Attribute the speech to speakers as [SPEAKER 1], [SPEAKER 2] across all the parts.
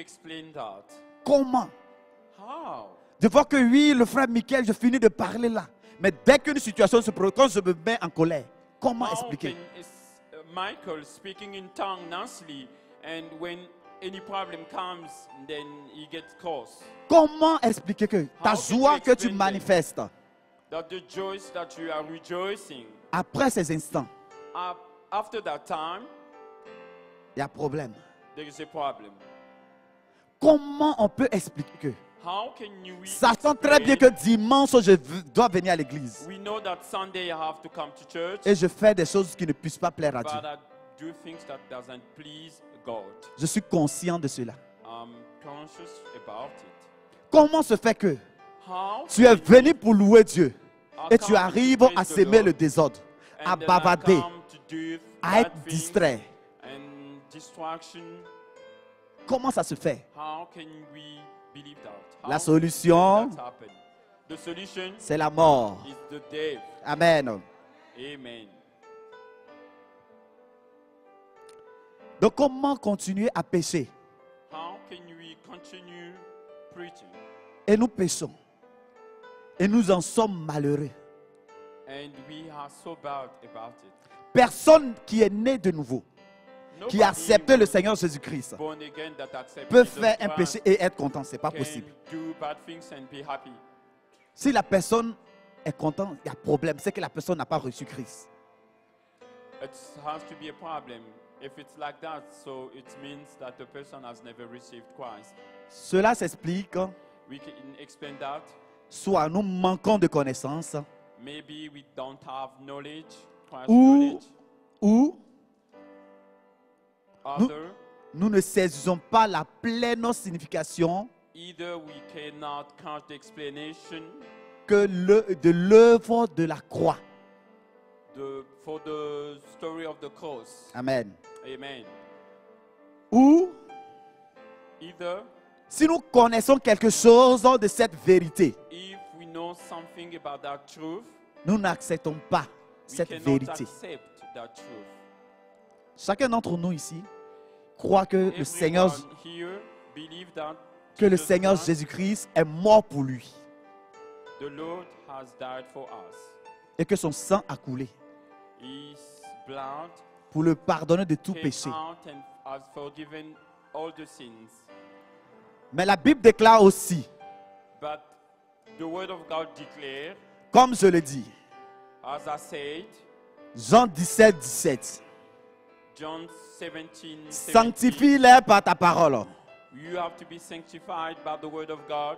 [SPEAKER 1] explain that?
[SPEAKER 2] Comment?
[SPEAKER 1] How?
[SPEAKER 2] De voir que oui, le frère Michael, je finis de parler là. Mais dès qu'une situation se produit, quand je me mets en colère, comment
[SPEAKER 1] How
[SPEAKER 2] expliquer?
[SPEAKER 1] can Michael speaking in tongue nicely, and when any problem comes, then he gets cross?
[SPEAKER 2] Comment expliquer que ta
[SPEAKER 1] How can
[SPEAKER 2] joie
[SPEAKER 1] you
[SPEAKER 2] que tu
[SPEAKER 1] explain
[SPEAKER 2] manifestes
[SPEAKER 1] That the joy that you are rejoicing,
[SPEAKER 2] après ces instants,
[SPEAKER 1] after that time,
[SPEAKER 2] il y a problème.
[SPEAKER 1] there is a problem.
[SPEAKER 2] Comment on peut expliquer que,
[SPEAKER 1] How can you
[SPEAKER 2] sachant très bien que dimanche, je dois venir à l'église
[SPEAKER 1] we know that Sunday you have to come to church,
[SPEAKER 2] et je fais des choses qui ne puissent pas plaire à Dieu.
[SPEAKER 1] but I do things that doesn't please God.
[SPEAKER 2] Je suis conscient de cela.
[SPEAKER 1] I'm conscious about it.
[SPEAKER 2] Comment se fait que
[SPEAKER 1] How
[SPEAKER 2] tu es
[SPEAKER 1] can
[SPEAKER 2] venu pour louer Dieu
[SPEAKER 1] I
[SPEAKER 2] et tu
[SPEAKER 1] come to
[SPEAKER 2] arrives
[SPEAKER 1] praise
[SPEAKER 2] à
[SPEAKER 1] the
[SPEAKER 2] semer
[SPEAKER 1] Lord,
[SPEAKER 2] le désordre, à
[SPEAKER 1] and then I
[SPEAKER 2] bavarder,
[SPEAKER 1] come to do
[SPEAKER 2] à
[SPEAKER 1] bad
[SPEAKER 2] être
[SPEAKER 1] things
[SPEAKER 2] distrait?
[SPEAKER 1] and distraction?
[SPEAKER 2] Comment ça se fait?
[SPEAKER 1] How can we believe that? How
[SPEAKER 2] La
[SPEAKER 1] can
[SPEAKER 2] solution,
[SPEAKER 1] that happen? The solution
[SPEAKER 2] c'est la mort.
[SPEAKER 1] is the death.
[SPEAKER 2] Amen.
[SPEAKER 1] Amen.
[SPEAKER 2] Donc comment continuer à pécher?
[SPEAKER 1] How can we continue preaching?
[SPEAKER 2] Et nous péchons. Et nous en sommes malheureux.
[SPEAKER 1] And we are so bad about it.
[SPEAKER 2] Personne qui est né de nouveau, qui
[SPEAKER 1] Nobody
[SPEAKER 2] a accepté le Seigneur Jésus-Christ,
[SPEAKER 1] born again that accepts
[SPEAKER 2] peut
[SPEAKER 1] Jesus
[SPEAKER 2] faire un
[SPEAKER 1] Christ
[SPEAKER 2] péché et être content. Ce n'est pas
[SPEAKER 1] can
[SPEAKER 2] possible.
[SPEAKER 1] do bad things and be happy.
[SPEAKER 2] Si la personne est contente, il y a problème. C'est que la personne n'a pas reçu Christ.
[SPEAKER 1] It has to be a problem. If it's like that, so it means that the person has never received Christ.
[SPEAKER 2] Cela s'explique,
[SPEAKER 1] We can explain that.
[SPEAKER 2] soit nous manquons de connaissances,
[SPEAKER 1] Maybe we don't have knowledge, Christ
[SPEAKER 2] ou,
[SPEAKER 1] knowledge.
[SPEAKER 2] ou
[SPEAKER 1] Other,
[SPEAKER 2] nous ne saisissons pas la pleine signification
[SPEAKER 1] either we cannot count the explanation
[SPEAKER 2] que de l'œuvre de la croix.
[SPEAKER 1] for the story of the cross.
[SPEAKER 2] Amen.
[SPEAKER 1] Amen.
[SPEAKER 2] Ou
[SPEAKER 1] Either
[SPEAKER 2] si nous connaissons quelque chose de cette vérité,
[SPEAKER 1] if we know something about that truth,
[SPEAKER 2] nous n'acceptons pas
[SPEAKER 1] we
[SPEAKER 2] cette
[SPEAKER 1] cannot
[SPEAKER 2] vérité.
[SPEAKER 1] accept that truth.
[SPEAKER 2] Chacun d'entre nous ici croit que le
[SPEAKER 1] Everyone
[SPEAKER 2] Seigneur,
[SPEAKER 1] here believe that
[SPEAKER 2] que le
[SPEAKER 1] Jesus
[SPEAKER 2] Seigneur
[SPEAKER 1] Christ,
[SPEAKER 2] Jésus-Christ est mort pour lui
[SPEAKER 1] the Lord has died for us.
[SPEAKER 2] et que son sang a coulé
[SPEAKER 1] His blood
[SPEAKER 2] pour le pardonner de tout
[SPEAKER 1] came
[SPEAKER 2] péché.
[SPEAKER 1] out and has forgiven all the sins.
[SPEAKER 2] Mais la Bible déclare aussi,
[SPEAKER 1] But the word of God declared,
[SPEAKER 2] comme je le dis,
[SPEAKER 1] as I said,
[SPEAKER 2] Jean 17, 17,
[SPEAKER 1] John 17, 17,
[SPEAKER 2] sanctifie-les par ta parole.
[SPEAKER 1] you have to be sanctified by the word of God.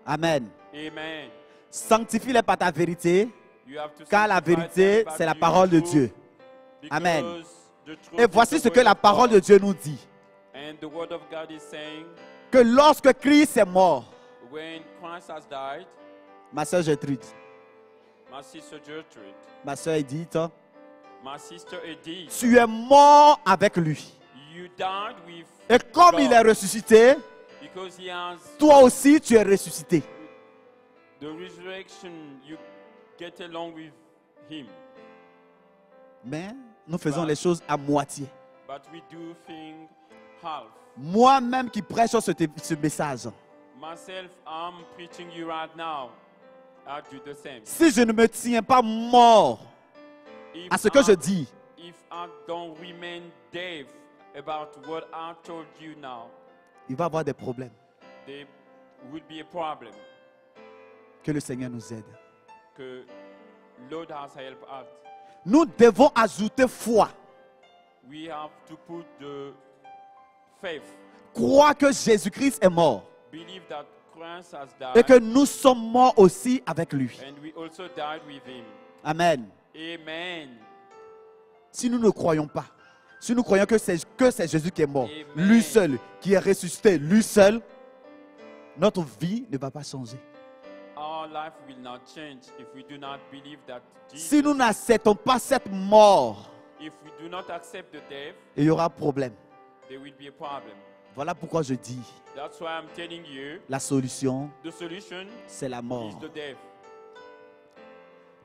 [SPEAKER 2] Amen.
[SPEAKER 1] Amen.
[SPEAKER 2] Sanctifie-les par ta vérité,
[SPEAKER 1] You have to
[SPEAKER 2] car la
[SPEAKER 1] sanctify
[SPEAKER 2] vérité,
[SPEAKER 1] them by
[SPEAKER 2] c'est la
[SPEAKER 1] the
[SPEAKER 2] parole de
[SPEAKER 1] truth,
[SPEAKER 2] Dieu.
[SPEAKER 1] because
[SPEAKER 2] Amen.
[SPEAKER 1] the truth
[SPEAKER 2] Et
[SPEAKER 1] is
[SPEAKER 2] voici
[SPEAKER 1] the
[SPEAKER 2] ce que
[SPEAKER 1] word
[SPEAKER 2] la
[SPEAKER 1] of
[SPEAKER 2] parole
[SPEAKER 1] God.
[SPEAKER 2] de Dieu nous dit.
[SPEAKER 1] And the word of God is saying,
[SPEAKER 2] Que lorsque Christ est mort,
[SPEAKER 1] when Christ has died,
[SPEAKER 2] ma soeur Gertrude,
[SPEAKER 1] my sister Gertrude,
[SPEAKER 2] ma soeur Edith,
[SPEAKER 1] my sister Edith,
[SPEAKER 2] tu es mort avec lui.
[SPEAKER 1] you died with
[SPEAKER 2] Et comme
[SPEAKER 1] God
[SPEAKER 2] il est ressuscité,
[SPEAKER 1] because he has
[SPEAKER 2] toi aussi tu es ressuscité.
[SPEAKER 1] the resurrection, you get along with him.
[SPEAKER 2] Mais nous faisons les choses à moitié.
[SPEAKER 1] But we do things half.
[SPEAKER 2] Moi-même qui prêche ce message,
[SPEAKER 1] Myself, I'm preaching you right now. I do the same.
[SPEAKER 2] si je ne me tiens pas mort
[SPEAKER 1] If
[SPEAKER 2] à ce que je
[SPEAKER 1] I-
[SPEAKER 2] dis,
[SPEAKER 1] If I don't remain deaf about what I told you now,
[SPEAKER 2] il va y avoir des problèmes.
[SPEAKER 1] there will be a problem.
[SPEAKER 2] Que le Seigneur nous aide.
[SPEAKER 1] Que Lord has helped us.
[SPEAKER 2] Nous devons ajouter foi.
[SPEAKER 1] We have to put the faith,
[SPEAKER 2] Croire que Jésus-Christ est mort
[SPEAKER 1] believe that Christ has
[SPEAKER 2] et
[SPEAKER 1] died,
[SPEAKER 2] que nous sommes morts aussi avec lui.
[SPEAKER 1] and we also died with him.
[SPEAKER 2] Amen.
[SPEAKER 1] Amen.
[SPEAKER 2] Si nous ne croyons pas, si nous croyons que c'est Jésus qui est mort,
[SPEAKER 1] Amen.
[SPEAKER 2] lui seul, qui est ressuscité, lui seul, notre vie ne va pas changer.
[SPEAKER 1] Our life will not change if we do not believe that Jesus.
[SPEAKER 2] Si nous n'acceptons pas cette mort,
[SPEAKER 1] If we do not accept the death,
[SPEAKER 2] il y aura problème.
[SPEAKER 1] there will be a problem.
[SPEAKER 2] Voilà pourquoi je dis,
[SPEAKER 1] That's why I'm telling you,
[SPEAKER 2] la solution,
[SPEAKER 1] the solution
[SPEAKER 2] c'est la
[SPEAKER 1] is
[SPEAKER 2] mort.
[SPEAKER 1] the death.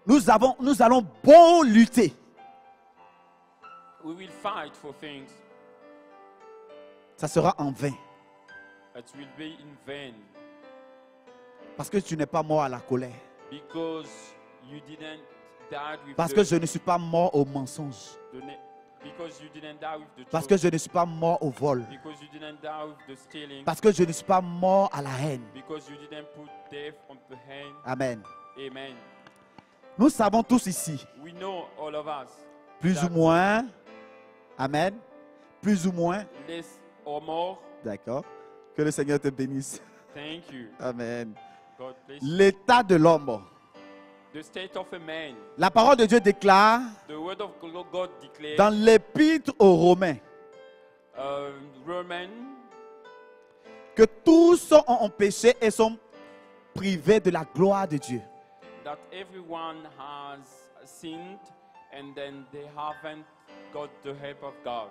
[SPEAKER 2] Nous allons bon lutter.
[SPEAKER 1] We will fight for things.
[SPEAKER 2] Ça sera en vain.
[SPEAKER 1] it will be in vain
[SPEAKER 2] Parce que tu n'es pas mort à la colère.
[SPEAKER 1] because you didn't die with
[SPEAKER 2] Parce que je ne suis pas mort au mensonge.
[SPEAKER 1] because you didn't die with the
[SPEAKER 2] Parce que
[SPEAKER 1] truth,
[SPEAKER 2] je ne suis pas mort au vol.
[SPEAKER 1] because you didn't die with the stealing,
[SPEAKER 2] Parce que je ne suis pas mort à la haine.
[SPEAKER 1] because you didn't put death on the hand.
[SPEAKER 2] Amen.
[SPEAKER 1] Amen.
[SPEAKER 2] Nous savons tous ici,
[SPEAKER 1] We know all of us,
[SPEAKER 2] plus ou moins, amen, plus ou moins,
[SPEAKER 1] less or more.
[SPEAKER 2] d'accord, que le Seigneur te bénisse.
[SPEAKER 1] Thank you.
[SPEAKER 2] Amen.
[SPEAKER 1] God bless you.
[SPEAKER 2] L'état de l'homme.
[SPEAKER 1] The state of a man.
[SPEAKER 2] La parole de Dieu déclare
[SPEAKER 1] The word of God declares
[SPEAKER 2] dans l'épître aux Romains
[SPEAKER 1] Roman
[SPEAKER 2] que tous ont péché et sont privés de la gloire de Dieu.
[SPEAKER 1] that everyone has sinned and then they haven't got the help of God.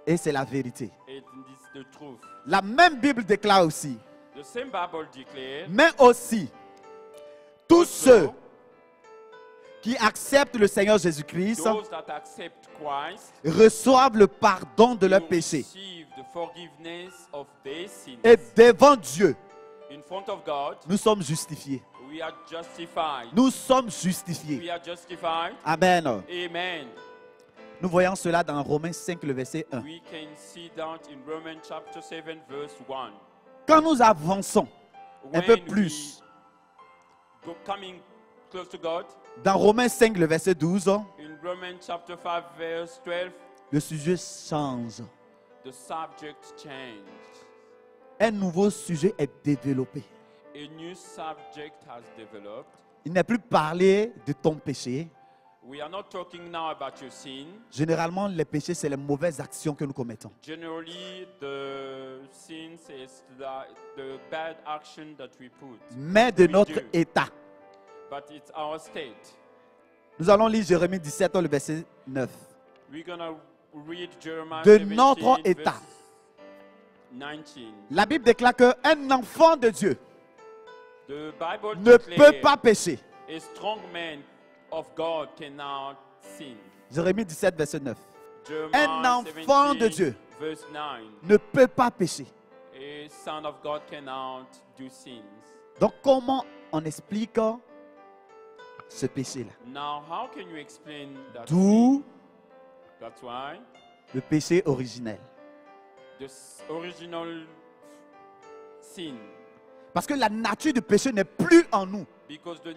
[SPEAKER 2] Et c'est la vérité.
[SPEAKER 1] It is the truth.
[SPEAKER 2] La même Bible déclare aussi,
[SPEAKER 1] The same Bible declares
[SPEAKER 2] mais aussi, tous ceux qui acceptent le Seigneur Jésus-Christ
[SPEAKER 1] those that accept Christ
[SPEAKER 2] reçoivent le pardon de leurs
[SPEAKER 1] will
[SPEAKER 2] péchés.
[SPEAKER 1] receive the forgiveness of their sins.
[SPEAKER 2] Et devant Dieu,
[SPEAKER 1] In front of God,
[SPEAKER 2] nous sommes justifiés.
[SPEAKER 1] we are justified.
[SPEAKER 2] Nous sommes justifiés.
[SPEAKER 1] We are justified.
[SPEAKER 2] Amen.
[SPEAKER 1] Amen.
[SPEAKER 2] Nous voyons cela dans Romains 5, le verset 1.
[SPEAKER 1] We can see that in Romans chapter 7, verse 1.
[SPEAKER 2] Quand nous avançons un peu
[SPEAKER 1] When
[SPEAKER 2] plus,
[SPEAKER 1] we go coming close to God,
[SPEAKER 2] dans Romains 5, le verset 12,
[SPEAKER 1] in Romans chapter 5, verse 12,
[SPEAKER 2] le sujet change.
[SPEAKER 1] the subject changed.
[SPEAKER 2] Un nouveau sujet est développé.
[SPEAKER 1] A new subject has developed.
[SPEAKER 2] Il n'est plus parlé de ton péché.
[SPEAKER 1] We are not talking now about your sin.
[SPEAKER 2] Généralement, les péchés, c'est les mauvaises actions que nous commettons.
[SPEAKER 1] Generally, the sins is the bad action that we put.
[SPEAKER 2] Mais de
[SPEAKER 1] We
[SPEAKER 2] notre
[SPEAKER 1] do.
[SPEAKER 2] état.
[SPEAKER 1] But it's our state.
[SPEAKER 2] Nous allons lire Jérémie 17, le verset 9.
[SPEAKER 1] We're going to read Jeremiah
[SPEAKER 2] De
[SPEAKER 1] 17,
[SPEAKER 2] notre état.
[SPEAKER 1] verse 19.
[SPEAKER 2] La Bible déclare qu'un enfant de Dieu
[SPEAKER 1] The Bible
[SPEAKER 2] ne peut
[SPEAKER 1] declares
[SPEAKER 2] pas pécher.
[SPEAKER 1] a strong man of God cannot sin.
[SPEAKER 2] Jérémie 17, verset 9.
[SPEAKER 1] Jeremiah
[SPEAKER 2] Un enfant de
[SPEAKER 1] 17,
[SPEAKER 2] Dieu
[SPEAKER 1] verse 9.
[SPEAKER 2] ne peut pas pécher.
[SPEAKER 1] A son of God cannot do sins.
[SPEAKER 2] Donc, comment on explique ce péché-là?
[SPEAKER 1] Now, how can you explain that
[SPEAKER 2] D'où
[SPEAKER 1] sin? That's why
[SPEAKER 2] le péché originel.
[SPEAKER 1] the original sin,
[SPEAKER 2] Parce que la nature du péché n'est plus en nous.
[SPEAKER 1] because the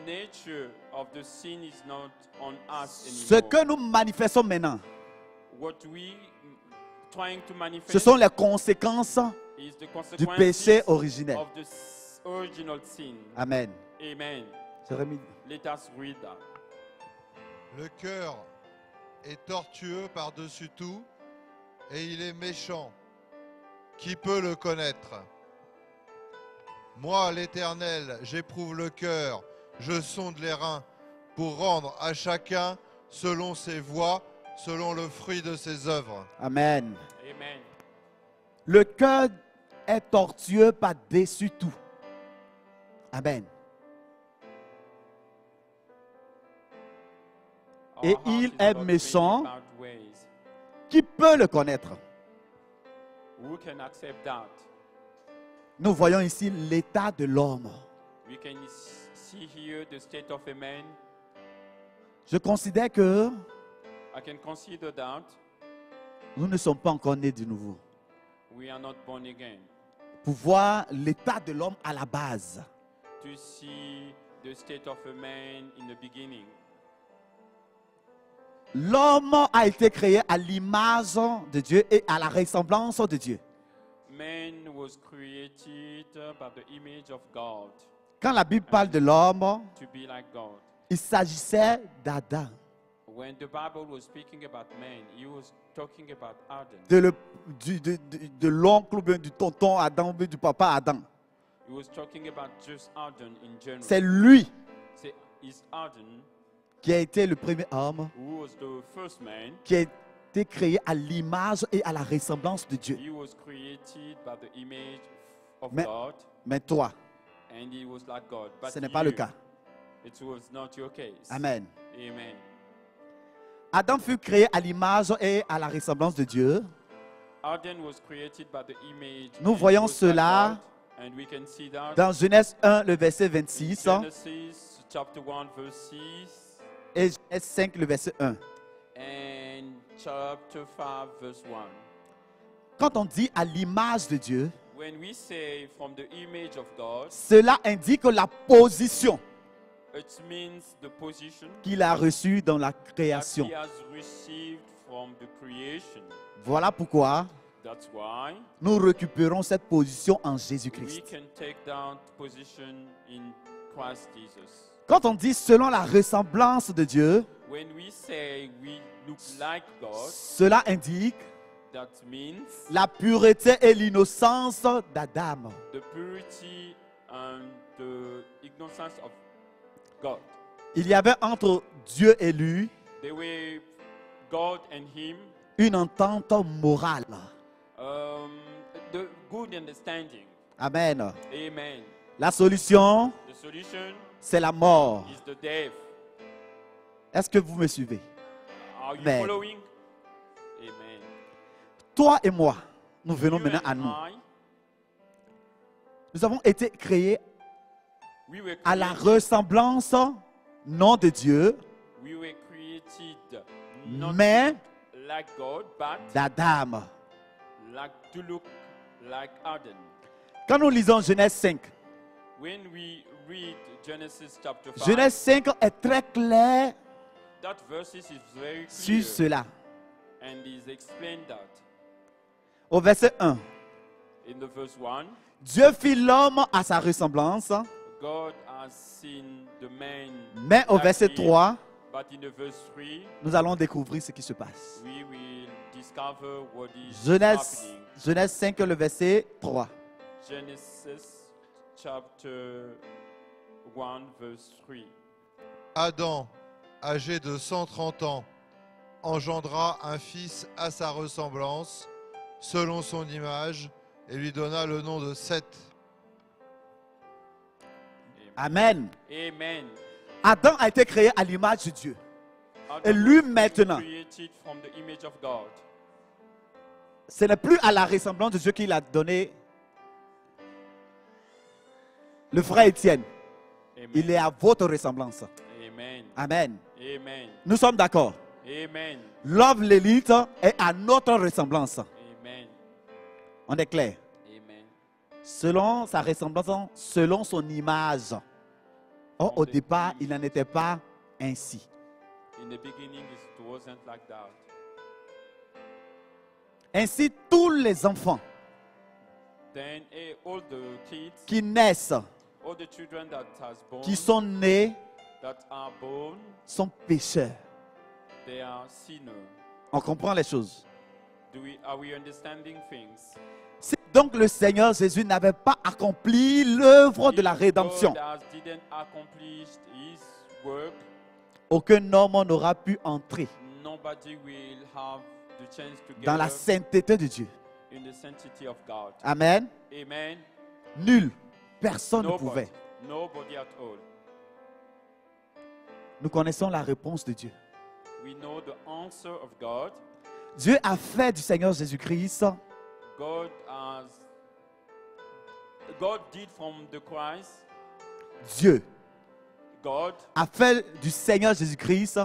[SPEAKER 1] nature of the sin is not on us
[SPEAKER 2] Ce
[SPEAKER 1] anymore.
[SPEAKER 2] que nous manifestons maintenant,
[SPEAKER 1] What we trying to
[SPEAKER 2] ce
[SPEAKER 1] manifest
[SPEAKER 2] sont les conséquences
[SPEAKER 1] is the
[SPEAKER 2] du péché
[SPEAKER 1] consequences
[SPEAKER 2] originel.
[SPEAKER 1] of the original sin.
[SPEAKER 2] Amen.
[SPEAKER 1] Amen.
[SPEAKER 2] Jérémie.
[SPEAKER 1] Let us read that.
[SPEAKER 3] Le cœur est tortueux par-dessus tout et il est méchant. Qui peut le connaître? Moi, l'Éternel, j'éprouve le cœur, je sonde les reins pour rendre à chacun selon ses voies, selon le fruit de ses œuvres.
[SPEAKER 2] Amen.
[SPEAKER 1] Amen.
[SPEAKER 2] Le cœur est tortueux par-dessus tout. Amen.
[SPEAKER 1] Our
[SPEAKER 2] Et
[SPEAKER 1] heart
[SPEAKER 2] il
[SPEAKER 1] is
[SPEAKER 2] est
[SPEAKER 1] about
[SPEAKER 2] méchant.
[SPEAKER 1] many bad ways.
[SPEAKER 2] Qui peut le connaître?
[SPEAKER 1] Who can accept that?
[SPEAKER 2] Nous voyons ici l'état de l'homme.
[SPEAKER 1] We can see here the state of a man.
[SPEAKER 2] Je considère que
[SPEAKER 1] I can consider that
[SPEAKER 2] nous ne sommes pas encore nés de nouveau.
[SPEAKER 1] we are not born again.
[SPEAKER 2] Pour voir l'état de l'homme à la base.
[SPEAKER 1] To see the state of a man in the beginning.
[SPEAKER 2] L'homme a été créé à l'image de Dieu et à la ressemblance de Dieu.
[SPEAKER 1] Man was created by the image of God,
[SPEAKER 2] Quand la Bible parle de l'homme,
[SPEAKER 1] to be like God.
[SPEAKER 2] il s'agissait d'Adam,
[SPEAKER 1] When the Bible was speaking about man, he was talking about Adam.
[SPEAKER 2] de l'oncle, ou bien du tonton Adam, ou bien du papa Adam.
[SPEAKER 1] He was talking about just Adam in general.
[SPEAKER 2] C'est lui
[SPEAKER 1] Say, it's Adam
[SPEAKER 2] qui a été le premier homme,
[SPEAKER 1] who was the first man.
[SPEAKER 2] qui a été créé à l'image et à la ressemblance de Dieu.
[SPEAKER 1] He was created by the image of
[SPEAKER 2] Mais-
[SPEAKER 1] God,
[SPEAKER 2] Mais toi,
[SPEAKER 1] and he was like God. But
[SPEAKER 2] ce n'est pas le cas.
[SPEAKER 1] It was not your case.
[SPEAKER 2] Amen.
[SPEAKER 1] Amen.
[SPEAKER 2] Adam fut créé à l'image et à la ressemblance de Dieu.
[SPEAKER 1] Adam was created by the image.
[SPEAKER 2] Nous
[SPEAKER 1] and
[SPEAKER 2] voyons
[SPEAKER 1] was like
[SPEAKER 2] cela
[SPEAKER 1] God, and we can see that
[SPEAKER 2] dans Genèse 1, le verset
[SPEAKER 1] in
[SPEAKER 2] 26
[SPEAKER 1] Genesis chapter 1 verse 6
[SPEAKER 2] et Genèse 5, le verset 1.
[SPEAKER 1] and chapter 5 verse 1.
[SPEAKER 2] Quand on dit à l'image de Dieu,
[SPEAKER 1] When we say from the image of God,
[SPEAKER 2] cela indique la position
[SPEAKER 1] it means the position
[SPEAKER 2] qu'il a reçue dans la
[SPEAKER 1] that
[SPEAKER 2] création.
[SPEAKER 1] he has received from the creation.
[SPEAKER 2] Voilà pourquoi
[SPEAKER 1] That's why
[SPEAKER 2] nous récupérons cette position en
[SPEAKER 1] we
[SPEAKER 2] Jésus-Christ.
[SPEAKER 1] can take down position in Christ Jesus.
[SPEAKER 2] Quand on dit selon la ressemblance de Dieu,
[SPEAKER 1] When we say we look like God,
[SPEAKER 2] cela indique
[SPEAKER 1] that means
[SPEAKER 2] la pureté et l'innocence d'Adam.
[SPEAKER 1] the purity and the innocence of God.
[SPEAKER 2] Il y avait entre Dieu et lui
[SPEAKER 1] They were God and Him,
[SPEAKER 2] une entente morale.
[SPEAKER 1] the good understanding.
[SPEAKER 2] Amen.
[SPEAKER 1] Amen.
[SPEAKER 2] La solution,
[SPEAKER 1] The solution
[SPEAKER 2] c'est la mort.
[SPEAKER 1] is the death.
[SPEAKER 2] Est-ce que vous me suivez?
[SPEAKER 1] Are you
[SPEAKER 2] Amen.
[SPEAKER 1] following? Amen.
[SPEAKER 2] Toi et moi, nous venons
[SPEAKER 1] You
[SPEAKER 2] maintenant à
[SPEAKER 1] and
[SPEAKER 2] nous.
[SPEAKER 1] I,
[SPEAKER 2] Nous avons été créés
[SPEAKER 1] we were
[SPEAKER 2] à la
[SPEAKER 1] created,
[SPEAKER 2] ressemblance, non de Dieu,
[SPEAKER 1] we were created not
[SPEAKER 2] mais
[SPEAKER 1] like God, but
[SPEAKER 2] d'Adam.
[SPEAKER 1] like to look like Adam.
[SPEAKER 2] Quand nous lisons Genèse 5,
[SPEAKER 1] When we read Genesis chapter 5,
[SPEAKER 2] Genèse 5 est très clair
[SPEAKER 1] that verses is very
[SPEAKER 2] sur
[SPEAKER 1] clear
[SPEAKER 2] cela.
[SPEAKER 1] and is explained that
[SPEAKER 2] Au verset 1,
[SPEAKER 1] in the verse 1,
[SPEAKER 2] Dieu fit l'homme à sa ressemblance,
[SPEAKER 1] God has seen the man,
[SPEAKER 2] mais au
[SPEAKER 1] like
[SPEAKER 2] verset
[SPEAKER 1] him,
[SPEAKER 2] 3,
[SPEAKER 1] but in the verse 3,
[SPEAKER 2] nous allons découvrir ce qui se passe.
[SPEAKER 1] we will discover what is
[SPEAKER 2] Genèse,
[SPEAKER 1] happening.
[SPEAKER 2] Genèse 5, le verset 3.
[SPEAKER 1] Genesis chapter 1 verse 3.
[SPEAKER 3] Adam, âgé de 130 ans, engendra un fils à sa ressemblance, selon son image, et lui donna le nom de Seth.
[SPEAKER 2] Amen.
[SPEAKER 1] Amen.
[SPEAKER 2] Adam a été créé à l'image de Dieu. Et
[SPEAKER 1] Adam
[SPEAKER 2] lui
[SPEAKER 1] was
[SPEAKER 2] maintenant,
[SPEAKER 1] created from the image of God.
[SPEAKER 2] ce n'est plus à la ressemblance de Dieu qu'il a donné le frère Étienne.
[SPEAKER 1] Amen.
[SPEAKER 2] Il est à votre ressemblance.
[SPEAKER 1] Amen.
[SPEAKER 2] Amen.
[SPEAKER 1] Amen.
[SPEAKER 2] Nous sommes d'accord.
[SPEAKER 1] Amen.
[SPEAKER 2] L'homme, l'élite, est à notre ressemblance.
[SPEAKER 1] Amen.
[SPEAKER 2] On est clair.
[SPEAKER 1] Amen.
[SPEAKER 2] Selon sa ressemblance, selon son image. Or, au départ, il n'en était pas ainsi.
[SPEAKER 1] In the beginning, it wasn't like that.
[SPEAKER 2] Ainsi, tous les enfants
[SPEAKER 1] Then all the kids,
[SPEAKER 2] qui naissent,
[SPEAKER 1] all the children that has born,
[SPEAKER 2] qui sont nés,
[SPEAKER 1] that are born,
[SPEAKER 2] sont pécheurs.
[SPEAKER 1] they are sinners.
[SPEAKER 2] On comprend les choses.
[SPEAKER 1] Are we understanding things?
[SPEAKER 2] Si donc le Seigneur Jésus n'avait pas accompli l'œuvre de la
[SPEAKER 1] If
[SPEAKER 2] rédemption,
[SPEAKER 1] God didn't accomplish His work,
[SPEAKER 2] aucun homme n'aura pu entrer
[SPEAKER 1] nobody will have the chance to
[SPEAKER 2] dans
[SPEAKER 1] get
[SPEAKER 2] la sainteté de Dieu.
[SPEAKER 1] in the sanctity of God.
[SPEAKER 2] Amen.
[SPEAKER 1] Amen.
[SPEAKER 2] Nul, personne ne
[SPEAKER 1] Nobody,
[SPEAKER 2] pouvait.
[SPEAKER 1] nobody at all.
[SPEAKER 2] Nous connaissons la réponse de Dieu.
[SPEAKER 1] We know the answer of God.
[SPEAKER 2] Dieu a fait du Seigneur Jésus-Christ
[SPEAKER 1] God did from the Christ.
[SPEAKER 2] Dieu
[SPEAKER 1] God
[SPEAKER 2] a fait du Seigneur Jésus-Christ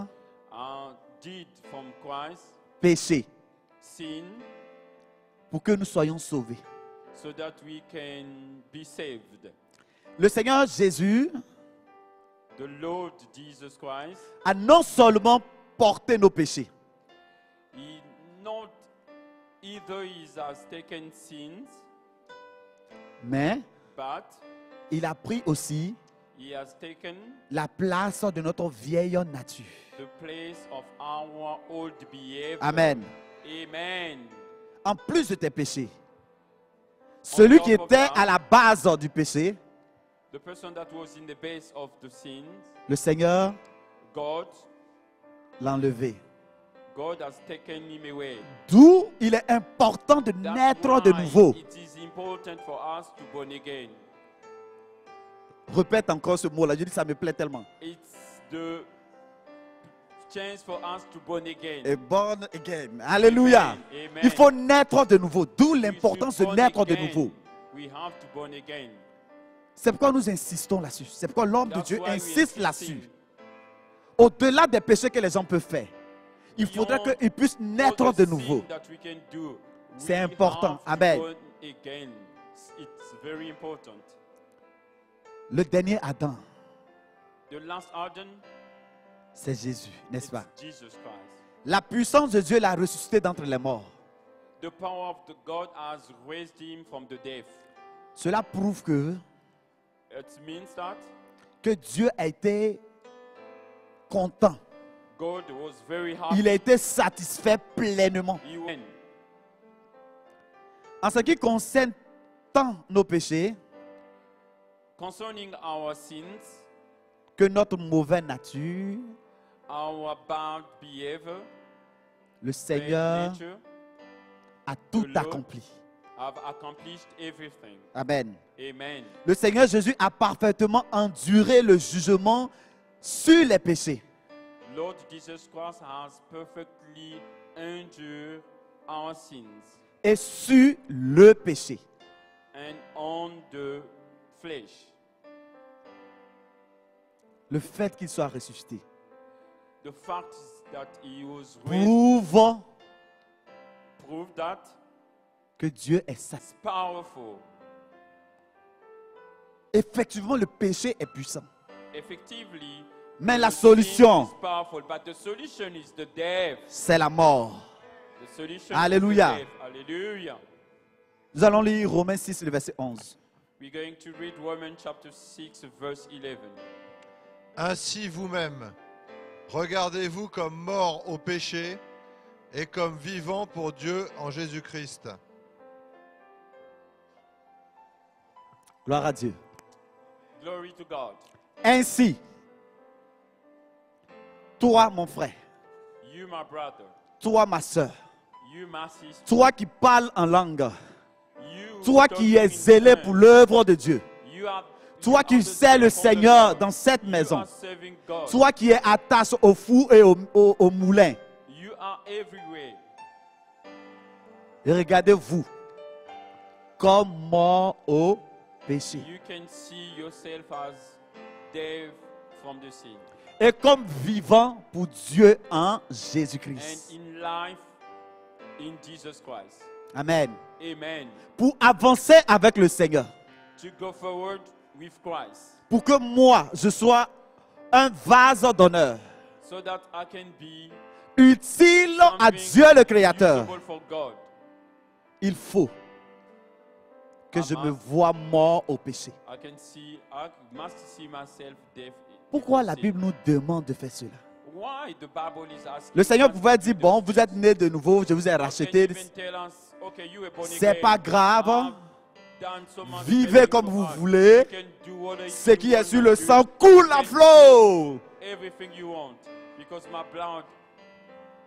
[SPEAKER 1] did from Christ
[SPEAKER 2] péché
[SPEAKER 1] sin
[SPEAKER 2] pour que nous soyons sauvés.
[SPEAKER 1] so that we can be saved.
[SPEAKER 2] Le Seigneur Jésus
[SPEAKER 1] The Lord Jesus Christ,
[SPEAKER 2] a non seulement porté nos péchés,
[SPEAKER 1] He not either He has taken sins,
[SPEAKER 2] mais
[SPEAKER 1] but
[SPEAKER 2] il a pris aussi
[SPEAKER 1] He has taken
[SPEAKER 2] la place de notre vieille nature.
[SPEAKER 1] the place of our old behavior.
[SPEAKER 2] Amen.
[SPEAKER 1] Amen.
[SPEAKER 2] En plus de tes péchés, celui qui était à la base du péché,
[SPEAKER 1] The person that was in the base of the sins,
[SPEAKER 2] le Seigneur
[SPEAKER 1] God
[SPEAKER 2] l'a enlevé.
[SPEAKER 1] God has taken him away.
[SPEAKER 2] D'où il est important de
[SPEAKER 1] That's
[SPEAKER 2] naître de
[SPEAKER 1] why
[SPEAKER 2] nouveau.
[SPEAKER 1] it is important for us to born again.
[SPEAKER 2] Répète encore ce mot-là. Je dis ça me plaît tellement.
[SPEAKER 1] It's the chance for us to born again.
[SPEAKER 2] Et born again. Alléluia.
[SPEAKER 1] Amen.
[SPEAKER 2] Il faut naître de nouveau. D'où
[SPEAKER 1] We
[SPEAKER 2] l'importance de
[SPEAKER 1] should born
[SPEAKER 2] naître de
[SPEAKER 1] again.
[SPEAKER 2] nouveau.
[SPEAKER 1] We have to born again.
[SPEAKER 2] C'est pourquoi nous insistons là-dessus. C'est pourquoi l'homme de
[SPEAKER 1] That's
[SPEAKER 2] Dieu
[SPEAKER 1] why we
[SPEAKER 2] insiste
[SPEAKER 1] insisting.
[SPEAKER 2] là-dessus. Au-delà des péchés que les gens peuvent faire, il faudrait
[SPEAKER 1] Beyond
[SPEAKER 2] qu'ils puissent naître
[SPEAKER 1] all the
[SPEAKER 2] de
[SPEAKER 1] sin
[SPEAKER 2] nouveau.
[SPEAKER 1] that we can do,
[SPEAKER 2] C'est
[SPEAKER 1] we
[SPEAKER 2] important.
[SPEAKER 1] have to
[SPEAKER 2] Amen.
[SPEAKER 1] born again. It's very important.
[SPEAKER 2] Le dernier Adam,
[SPEAKER 1] The last Adam,
[SPEAKER 2] c'est Jésus, n'est-ce
[SPEAKER 1] it's
[SPEAKER 2] pas?
[SPEAKER 1] Jesus Christ.
[SPEAKER 2] La puissance de Dieu l'a ressuscité d'entre les morts.
[SPEAKER 1] The power of the God has raised him from the dead.
[SPEAKER 2] Cela prouve que
[SPEAKER 1] It means that
[SPEAKER 2] Dieu a été content.
[SPEAKER 1] God was very happy.
[SPEAKER 2] Il a été satisfait pleinement.
[SPEAKER 1] He went.
[SPEAKER 2] En ce qui concerne tant nos péchés
[SPEAKER 1] Concerning our sins,
[SPEAKER 2] que notre mauvaise nature,
[SPEAKER 1] our bad behavior,
[SPEAKER 2] le
[SPEAKER 1] bad
[SPEAKER 2] Seigneur
[SPEAKER 1] nature,
[SPEAKER 2] a tout
[SPEAKER 1] Lord.
[SPEAKER 2] accompli.
[SPEAKER 1] have accomplished everything.
[SPEAKER 2] Amen.
[SPEAKER 1] Amen.
[SPEAKER 2] Le Seigneur Jésus a parfaitement enduré le jugement sur les péchés.
[SPEAKER 1] Lord Jesus Christ has perfectly endured our sins
[SPEAKER 2] Et sur le péché.
[SPEAKER 1] and on the flesh.
[SPEAKER 2] Le fait qu'il soit ressuscité
[SPEAKER 1] The fact that he was raised
[SPEAKER 2] prouve
[SPEAKER 1] prove that
[SPEAKER 2] que Dieu est saint.
[SPEAKER 1] it's powerful.
[SPEAKER 2] Effectivement, le péché est puissant.
[SPEAKER 1] Effectively,
[SPEAKER 2] Mais la
[SPEAKER 1] the sin
[SPEAKER 2] solution,
[SPEAKER 1] is powerful, but the solution is the death.
[SPEAKER 2] c'est la mort.
[SPEAKER 1] The solution
[SPEAKER 2] Alléluia.
[SPEAKER 1] is the death. Hallelujah.
[SPEAKER 2] Nous allons lire Romains 6, le verset 11.
[SPEAKER 1] We're going to read Romans chapter 6, verse 11.
[SPEAKER 3] Ainsi vous-même, regardez-vous comme morts au péché et comme vivants pour Dieu en Jésus-Christ.
[SPEAKER 2] Gloire à Dieu.
[SPEAKER 1] Glory to God.
[SPEAKER 2] Ainsi, toi, mon frère,
[SPEAKER 1] You, my brother,
[SPEAKER 2] toi, ma soeur,
[SPEAKER 1] you, my sister,
[SPEAKER 2] toi qui parles en langue,
[SPEAKER 1] you,
[SPEAKER 2] toi
[SPEAKER 1] talking
[SPEAKER 2] qui es
[SPEAKER 1] in
[SPEAKER 2] zélé
[SPEAKER 1] tongues,
[SPEAKER 2] pour l'œuvre de Dieu,
[SPEAKER 1] you are,
[SPEAKER 2] toi
[SPEAKER 1] you
[SPEAKER 2] qui
[SPEAKER 1] are the
[SPEAKER 2] sais le
[SPEAKER 1] servant of the
[SPEAKER 2] Seigneur
[SPEAKER 1] Lord.
[SPEAKER 2] dans cette
[SPEAKER 1] You
[SPEAKER 2] maison,
[SPEAKER 1] are serving God.
[SPEAKER 2] toi qui es attaché au four et au moulin,
[SPEAKER 1] You are everywhere.
[SPEAKER 2] et regardez-vous comme mort au péché
[SPEAKER 1] You can see yourself as dead from the sin
[SPEAKER 2] et comme vivant pour Dieu en
[SPEAKER 1] and
[SPEAKER 2] Jésus-Christ.
[SPEAKER 1] in life in Jesus Christ.
[SPEAKER 2] Amen.
[SPEAKER 1] Amen.
[SPEAKER 2] Pour avancer avec le Seigneur,
[SPEAKER 1] To go forward with Christ
[SPEAKER 2] pour que moi, je sois un vase d'honneur,
[SPEAKER 1] so that I can be
[SPEAKER 2] utile à
[SPEAKER 1] something
[SPEAKER 2] Dieu le Créateur,
[SPEAKER 1] usable for God.
[SPEAKER 2] il faut que je me vois mort au péché.
[SPEAKER 1] I must see myself dead.
[SPEAKER 2] Pourquoi la Bible nous demande de faire cela?
[SPEAKER 1] Why the Bible is asking
[SPEAKER 2] Le Seigneur
[SPEAKER 1] us
[SPEAKER 2] pouvait
[SPEAKER 1] to
[SPEAKER 2] dire,
[SPEAKER 1] do
[SPEAKER 2] bon,
[SPEAKER 1] this?
[SPEAKER 2] vous êtes nés de nouveau, je vous ai
[SPEAKER 1] Or can
[SPEAKER 2] racheté.
[SPEAKER 1] you even tell us, okay, you were born
[SPEAKER 2] C'est
[SPEAKER 1] again.
[SPEAKER 2] pas grave.
[SPEAKER 1] I've done so much
[SPEAKER 2] Vivez
[SPEAKER 1] better
[SPEAKER 2] comme
[SPEAKER 1] to
[SPEAKER 2] vous
[SPEAKER 1] us.
[SPEAKER 2] voulez.
[SPEAKER 1] You can do whatever
[SPEAKER 2] Ce
[SPEAKER 1] you
[SPEAKER 2] qui est
[SPEAKER 1] want
[SPEAKER 2] sur
[SPEAKER 1] to
[SPEAKER 2] le
[SPEAKER 1] do.
[SPEAKER 2] sang coule à
[SPEAKER 1] You can
[SPEAKER 2] flot.
[SPEAKER 1] do everything you want because my blood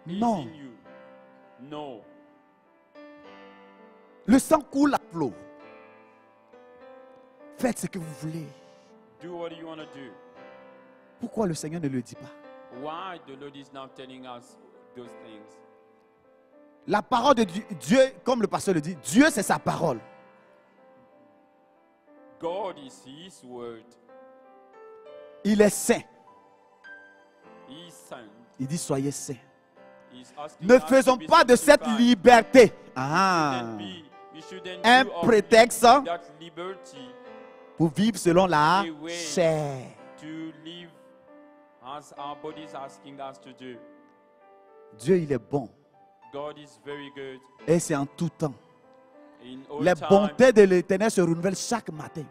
[SPEAKER 1] is
[SPEAKER 2] Non.
[SPEAKER 1] in you. No.
[SPEAKER 2] Le sang coule à flot. Faites ce que vous voulez.
[SPEAKER 1] Do what you want to do.
[SPEAKER 2] Pourquoi le Seigneur ne le dit pas?
[SPEAKER 1] Why the Lord is now telling us those things?
[SPEAKER 2] La parole de Dieu, comme le pasteur le dit, Dieu c'est sa parole.
[SPEAKER 1] God is His word.
[SPEAKER 2] Il est saint.
[SPEAKER 1] He is saint.
[SPEAKER 2] Il dit soyez saints.
[SPEAKER 1] He's asking
[SPEAKER 2] Ne
[SPEAKER 1] us to
[SPEAKER 2] faisons
[SPEAKER 1] be
[SPEAKER 2] pas de cette
[SPEAKER 1] sanctified.
[SPEAKER 2] liberté
[SPEAKER 1] We shouldn't
[SPEAKER 2] un
[SPEAKER 1] do of
[SPEAKER 2] prétexte
[SPEAKER 1] that liberty
[SPEAKER 2] pour vivre selon la
[SPEAKER 1] a way
[SPEAKER 2] chair.
[SPEAKER 1] to live as our body is asking us to do.
[SPEAKER 2] Dieu, il est bon.
[SPEAKER 1] God is very good
[SPEAKER 2] Et c'est en tout temps.
[SPEAKER 1] in all
[SPEAKER 2] Les
[SPEAKER 1] time.
[SPEAKER 2] bontés de l'Éternel se renouvellent chaque matin.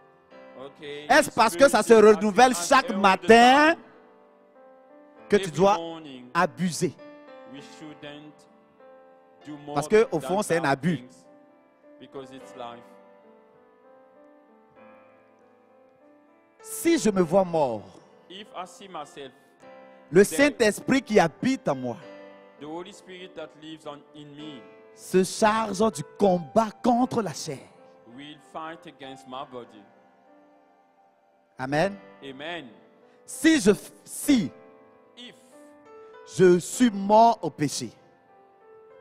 [SPEAKER 1] Okay.
[SPEAKER 2] Est-ce
[SPEAKER 1] His
[SPEAKER 2] parce que ça se
[SPEAKER 1] spirit is
[SPEAKER 2] renouvelle
[SPEAKER 1] asking us
[SPEAKER 2] chaque
[SPEAKER 1] all the
[SPEAKER 2] matin
[SPEAKER 1] time.
[SPEAKER 2] que tu
[SPEAKER 1] Every
[SPEAKER 2] dois
[SPEAKER 1] morning,
[SPEAKER 2] abuser?
[SPEAKER 1] we shouldn't do more
[SPEAKER 2] Parce que, au
[SPEAKER 1] than
[SPEAKER 2] fond, c'est un
[SPEAKER 1] bad
[SPEAKER 2] abus.
[SPEAKER 1] things, because it's life.
[SPEAKER 2] Si je me vois mort,
[SPEAKER 1] If I see myself,
[SPEAKER 2] le Saint-Esprit qui habite en moi
[SPEAKER 1] the Holy Spirit that lives in me
[SPEAKER 2] se charge du combat contre la chair.
[SPEAKER 1] will fight against my body.
[SPEAKER 2] Amen.
[SPEAKER 1] Amen.
[SPEAKER 2] Si
[SPEAKER 1] If
[SPEAKER 2] Je suis mort au péché.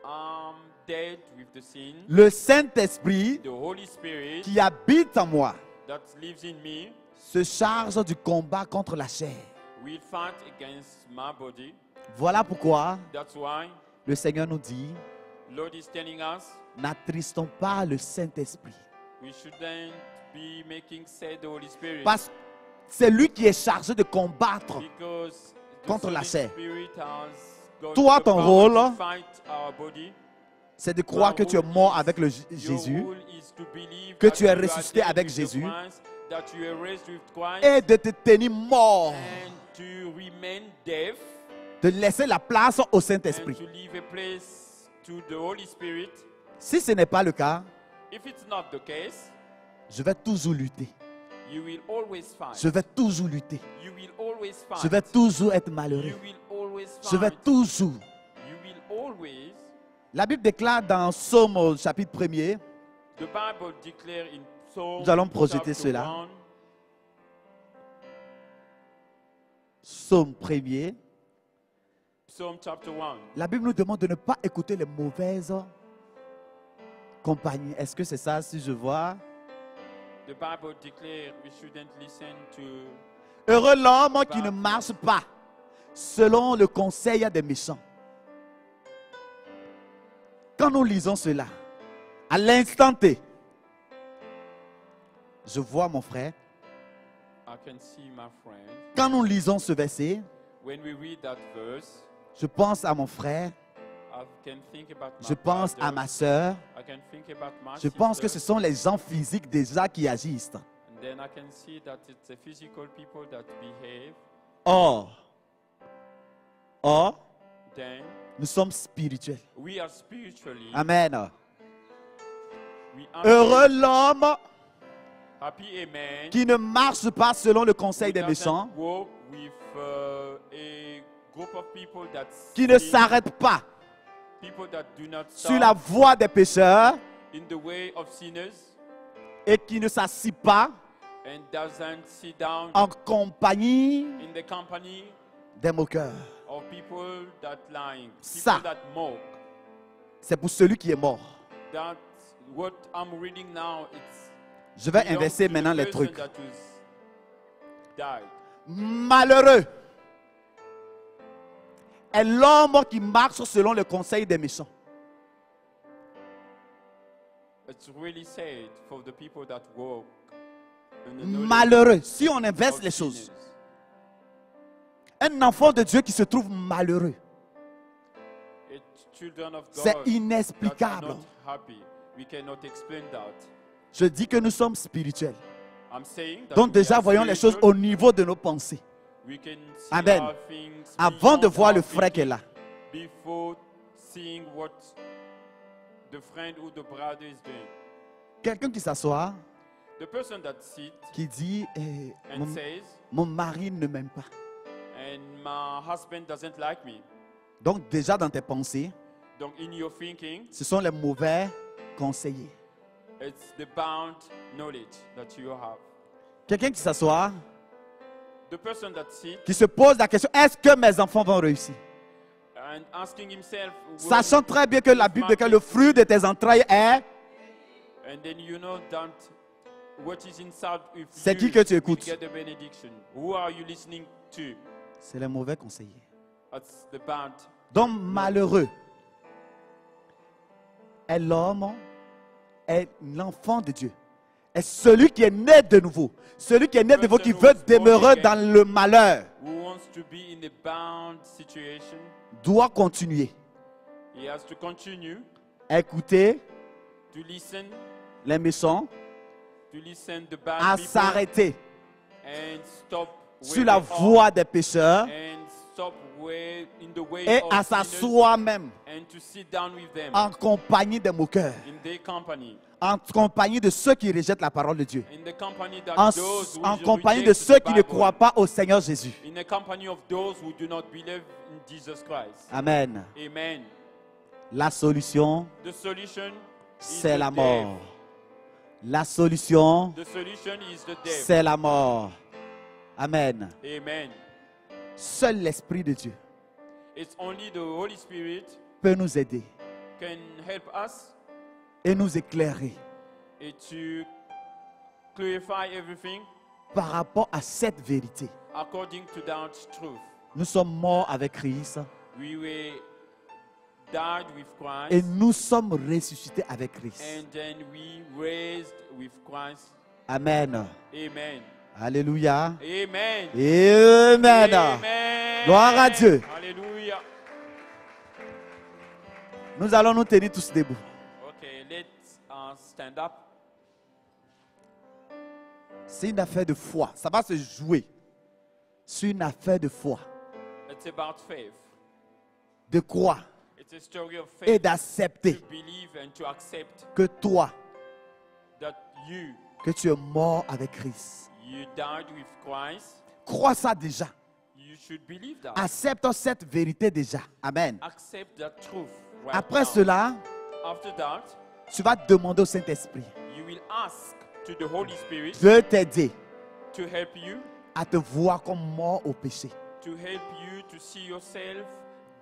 [SPEAKER 1] I'm dead with the sin.
[SPEAKER 2] Le Saint-Esprit
[SPEAKER 1] The Holy Spirit
[SPEAKER 2] qui habite en moi
[SPEAKER 1] that lives in me
[SPEAKER 2] se charge du combat contre la chair.
[SPEAKER 1] will fight against my body.
[SPEAKER 2] Voilà pourquoi
[SPEAKER 1] That's why
[SPEAKER 2] le Seigneur nous dit,
[SPEAKER 1] Lord is telling us
[SPEAKER 2] n'attristons pas le Saint-Esprit.
[SPEAKER 1] we shouldn't be making sad the Holy Spirit
[SPEAKER 2] Parce que c'est lui qui est chargé de combattre.
[SPEAKER 1] because the
[SPEAKER 2] contre la
[SPEAKER 1] Holy
[SPEAKER 2] chair.
[SPEAKER 1] Spirit has got
[SPEAKER 2] Toi,
[SPEAKER 1] the
[SPEAKER 2] ton
[SPEAKER 1] power
[SPEAKER 2] rôle,
[SPEAKER 1] to fight our body.
[SPEAKER 2] C'est de croire que tu es mort avec le
[SPEAKER 1] Your
[SPEAKER 2] Jésus
[SPEAKER 1] role is to believe
[SPEAKER 2] que
[SPEAKER 1] that
[SPEAKER 2] tu es
[SPEAKER 1] you are
[SPEAKER 2] ressuscité
[SPEAKER 1] dead
[SPEAKER 2] avec
[SPEAKER 1] with the
[SPEAKER 2] Jésus.
[SPEAKER 1] Christ, that you are raised with Christ,
[SPEAKER 2] et de te tenir mort,
[SPEAKER 1] and to remain deaf
[SPEAKER 2] de laisser la place au
[SPEAKER 1] and
[SPEAKER 2] Saint-Esprit.
[SPEAKER 1] to leave a place to the Holy Spirit.
[SPEAKER 2] Si ce n'est pas le cas,
[SPEAKER 1] If it's not the case,
[SPEAKER 2] je vais toujours lutter.
[SPEAKER 1] you will always fight.
[SPEAKER 2] Je vais toujours lutter.
[SPEAKER 1] You will always fight.
[SPEAKER 2] Je vais toujours être
[SPEAKER 1] You
[SPEAKER 2] malheureux.
[SPEAKER 1] will always
[SPEAKER 2] Je vais
[SPEAKER 1] fight.
[SPEAKER 2] toujours.
[SPEAKER 1] You will always.
[SPEAKER 2] La Bible déclare dans Psaume au chapitre 1er,
[SPEAKER 1] The Bible declares in Psalm
[SPEAKER 2] nous allons projeter
[SPEAKER 1] chapter
[SPEAKER 2] cela.
[SPEAKER 1] 1,
[SPEAKER 2] Psaume 1er,
[SPEAKER 1] Psalm chapter 1.
[SPEAKER 2] la Bible nous demande de ne pas écouter les mauvaises compagnies. Est-ce que c'est ça si je vois?
[SPEAKER 1] The Bible declares we shouldn't listen to.
[SPEAKER 2] Heureux l'homme qui ne marche pas selon le conseil des méchants. Quand nous lisons cela, à l'instant T, je vois mon frère,
[SPEAKER 1] I can see my friend.
[SPEAKER 2] quand nous lisons ce verset,
[SPEAKER 1] When we read that verse,
[SPEAKER 2] je pense à mon frère,
[SPEAKER 1] I can think about my
[SPEAKER 2] je pense
[SPEAKER 1] brother,
[SPEAKER 2] à ma soeur,
[SPEAKER 1] I can think about my
[SPEAKER 2] je pense que
[SPEAKER 1] sister,
[SPEAKER 2] ce sont les gens physiques déjà qui agissent.
[SPEAKER 1] and then I can see that it's the physical people that behave.
[SPEAKER 2] Or,
[SPEAKER 1] Then
[SPEAKER 2] nous sommes spirituels.
[SPEAKER 1] we are spiritually.
[SPEAKER 2] Amen.
[SPEAKER 1] We are
[SPEAKER 2] Heureux l'homme
[SPEAKER 1] happy, amen.
[SPEAKER 2] qui ne marche pas selon le conseil
[SPEAKER 1] Who
[SPEAKER 2] des
[SPEAKER 1] doesn't
[SPEAKER 2] méchants,
[SPEAKER 1] walk with a group of people that
[SPEAKER 2] qui ne
[SPEAKER 1] sin,
[SPEAKER 2] s'arrête pas
[SPEAKER 1] people that do not
[SPEAKER 2] sur la
[SPEAKER 1] stop
[SPEAKER 2] voie des pécheurs
[SPEAKER 1] in the way of sinners
[SPEAKER 2] et qui ne s'assit pas
[SPEAKER 1] and doesn't sit down
[SPEAKER 2] en compagnie
[SPEAKER 1] in the company
[SPEAKER 2] des moqueurs.
[SPEAKER 1] of people that lying,
[SPEAKER 2] Ça.
[SPEAKER 1] people that mock.
[SPEAKER 2] C'est pour celui qui est mort.
[SPEAKER 1] That's what I'm reading now. It's
[SPEAKER 2] Je vais
[SPEAKER 1] belongs
[SPEAKER 2] inverser
[SPEAKER 1] to the
[SPEAKER 2] maintenant les
[SPEAKER 1] person
[SPEAKER 2] trucs.
[SPEAKER 1] that was died.
[SPEAKER 2] Malheureux est l'homme qui marche selon le conseil des méchants.
[SPEAKER 1] It's really sad for the people that walk in the knowledge
[SPEAKER 2] Malheureux, si on inverse
[SPEAKER 1] of
[SPEAKER 2] les choses.
[SPEAKER 1] sinners.
[SPEAKER 2] Un enfant de Dieu qui se trouve malheureux,
[SPEAKER 1] It's children of
[SPEAKER 2] c'est
[SPEAKER 1] God that are
[SPEAKER 2] inexplicable.
[SPEAKER 1] not happy. We cannot explain that.
[SPEAKER 2] Je dis que nous sommes spirituels.
[SPEAKER 1] I'm saying that
[SPEAKER 2] Donc
[SPEAKER 1] we
[SPEAKER 2] déjà,
[SPEAKER 1] are
[SPEAKER 2] voyons les choses
[SPEAKER 1] spiritual.
[SPEAKER 2] au niveau de nos pensées.
[SPEAKER 1] We can see
[SPEAKER 2] Amen.
[SPEAKER 1] our things
[SPEAKER 2] Avant de
[SPEAKER 1] beyond
[SPEAKER 2] voir
[SPEAKER 1] our
[SPEAKER 2] le frère qui est là.
[SPEAKER 1] thinking, before seeing what the friend or the brother is doing.
[SPEAKER 2] Quelqu'un qui s'assoit,
[SPEAKER 1] The person that sits
[SPEAKER 2] qui dit
[SPEAKER 1] and
[SPEAKER 2] mon,
[SPEAKER 1] says,
[SPEAKER 2] mon mari ne m'aime pas.
[SPEAKER 1] and my husband doesn't like me.
[SPEAKER 2] Donc déjà dans tes pensées,
[SPEAKER 1] Donc in your thinking,
[SPEAKER 2] ce sont les mauvais conseillers.
[SPEAKER 1] it's the bound knowledge that you have.
[SPEAKER 2] Quelqu'un qui s'assoit,
[SPEAKER 1] The person that sits
[SPEAKER 2] qui se pose la question, est-ce que mes enfants vont réussir?
[SPEAKER 1] and asking himself,
[SPEAKER 2] Sachant très bien que la Bible dit que le fruit de tes entrailles est...
[SPEAKER 1] and then you know that what is inside of
[SPEAKER 2] C'est
[SPEAKER 1] you
[SPEAKER 2] qui que tu
[SPEAKER 1] will
[SPEAKER 2] écoutes?
[SPEAKER 1] get the benediction. Who are you listening to?
[SPEAKER 2] C'est les mauvais conseillers.
[SPEAKER 1] That's the bound.
[SPEAKER 2] Donc malheureux est l'homme, est l'enfant de Dieu. Est celui qui est né de nouveau. Celui qui est né de nouveau, qui veut demeurer dans le malheur,
[SPEAKER 1] Who wants to be in a bound situation?
[SPEAKER 2] doit continuer
[SPEAKER 1] He has to continue
[SPEAKER 2] à écouter
[SPEAKER 1] to listen
[SPEAKER 2] les méchants,
[SPEAKER 1] the bad
[SPEAKER 2] à
[SPEAKER 1] people
[SPEAKER 2] s'arrêter
[SPEAKER 1] and stop
[SPEAKER 2] sur
[SPEAKER 1] where
[SPEAKER 2] la
[SPEAKER 1] they are
[SPEAKER 2] voie des pécheurs
[SPEAKER 1] and stop where in the way
[SPEAKER 2] et
[SPEAKER 1] of
[SPEAKER 2] à
[SPEAKER 1] sinners
[SPEAKER 2] s'asseoir même
[SPEAKER 1] and to sit down with them
[SPEAKER 2] en compagnie des moqueurs,
[SPEAKER 1] in their company,
[SPEAKER 2] en compagnie de ceux qui rejettent la parole de Dieu,
[SPEAKER 1] in the company that
[SPEAKER 2] en,
[SPEAKER 1] those who
[SPEAKER 2] en compagnie de
[SPEAKER 1] reject
[SPEAKER 2] ceux
[SPEAKER 1] the
[SPEAKER 2] qui ne
[SPEAKER 1] Bible,
[SPEAKER 2] croient pas au Seigneur Jésus.
[SPEAKER 1] in the company of those who do not believe in Jesus Christ.
[SPEAKER 2] Amen.
[SPEAKER 1] Amen.
[SPEAKER 2] La solution,
[SPEAKER 1] The solution is
[SPEAKER 2] c'est
[SPEAKER 1] the
[SPEAKER 2] la
[SPEAKER 1] death.
[SPEAKER 2] mort. La solution,
[SPEAKER 1] The solution is the death.
[SPEAKER 2] c'est la mort. Amen.
[SPEAKER 1] Amen.
[SPEAKER 2] Seul l'Esprit de Dieu
[SPEAKER 1] It's only the Holy Spirit
[SPEAKER 2] peut nous aider
[SPEAKER 1] can help us
[SPEAKER 2] et nous éclairer
[SPEAKER 1] to clarify everything
[SPEAKER 2] par rapport à cette vérité.
[SPEAKER 1] according to that truth.
[SPEAKER 2] Nous sommes morts avec Christ
[SPEAKER 1] We were died with
[SPEAKER 2] et
[SPEAKER 1] Christ,
[SPEAKER 2] nous sommes ressuscités avec Christ.
[SPEAKER 1] and then we raised with Christ.
[SPEAKER 2] Amen.
[SPEAKER 1] Amen.
[SPEAKER 2] Alléluia.
[SPEAKER 1] Amen.
[SPEAKER 2] Amen.
[SPEAKER 1] Amen.
[SPEAKER 2] Gloire à Dieu.
[SPEAKER 1] Hallelujah.
[SPEAKER 2] Nous allons nous tenir tous debout.
[SPEAKER 1] Okay, let's stand up.
[SPEAKER 2] C'est une affaire de foi. Ça va se jouer sur une affaire de foi,
[SPEAKER 1] It's about faith.
[SPEAKER 2] de croire
[SPEAKER 1] It's a story of
[SPEAKER 2] et
[SPEAKER 1] faith.
[SPEAKER 2] d'accepter
[SPEAKER 1] To believe and to accept
[SPEAKER 2] que toi,
[SPEAKER 1] that you
[SPEAKER 2] que tu es mort avec Christ.
[SPEAKER 1] died with Christ.
[SPEAKER 2] Crois ça déjà.
[SPEAKER 1] You should believe that.
[SPEAKER 2] Accepte cette vérité déjà. Amen.
[SPEAKER 1] Accept that truth. Right
[SPEAKER 2] Après
[SPEAKER 1] now.
[SPEAKER 2] cela,
[SPEAKER 1] After that,
[SPEAKER 2] tu vas demander au Saint-Esprit
[SPEAKER 1] you will ask to the Holy Spirit
[SPEAKER 2] de t'aider
[SPEAKER 1] to help you,
[SPEAKER 2] à te voir comme mort au péché,
[SPEAKER 1] to help you to see yourself